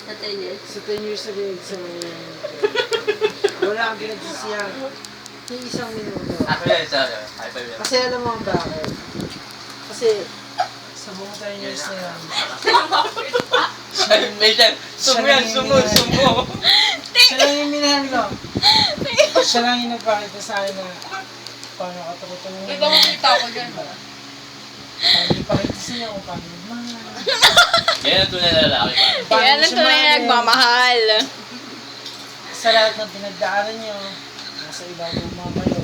Sa 10 years. Sa 10 years na binigsan mo yun. Wala kang pinagsisiyan. Yung isang minuto. Ako yan, high five yan. Kasi alam mo bakit? Kasi sa buong 10 years na yan, Major, sumo yan, sumo. siya lang yung minahal ko. Siya lang yung nagpakita sa akin na paano katulutulungan. Ito makita ko dyan. Paano ipakita sa iyo kung paano magmahal. Yan ang tunay na lalaki. Yan ang tunay na nagmamahal. Sa lahat ng pinagdaanan niyo, nasa ibabaw mamayo,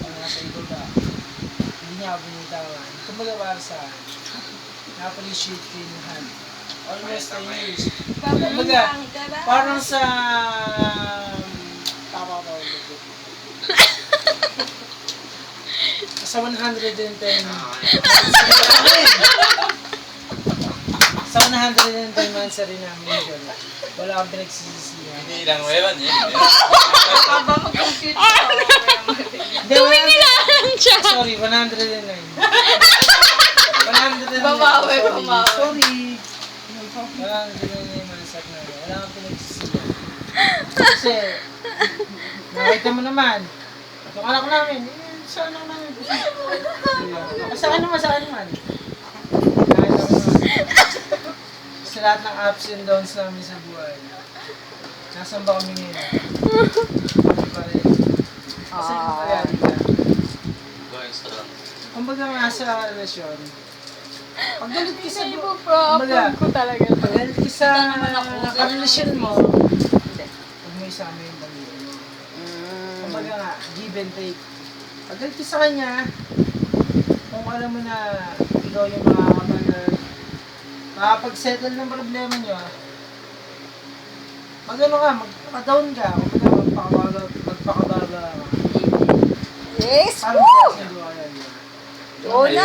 o nasa ibaba, hindi niya ako binitawan. Kumbaga para sa akin, na-appreciate ko yung lahat. Almost 10 years. Kumbaga, parang sa... Tama ba ulit? Sa 110. Sa 110 months na rin namin yun. Wala kang pinagsisisihan. Hindi lang wewan yun. Aba mag-compute ko. Tumingilan siya! Sorry, 109. 109. Babawi. Sorry. 109 months at na. Wala kang pinagsisisihan. Kasi, nakita mo naman, yung anak namin, sa anak namin. Sa ano man. Nakita mo naman. Sa lahat ng ups and downs namin sa buhay. Nasaan ba kami ngayon? Kami pa rin. Kasi kaya, di ba? Going strong. Kumbaga nga sa relasyon, pag galit ka sa Ipo-problem ko talaga to. pag galit ka sa karelasyon mo, huwag mo isama yung pamilya mo. Kumbaga nga, give and take. Pag galit ka sa kanya, kung alam mo na ikaw yung makakapag-settle ng problema nyo, mag-ano ka, magpaka-down ka, magpakabaga ka. Yes! Parang magkakasaluayan mo. Oo na!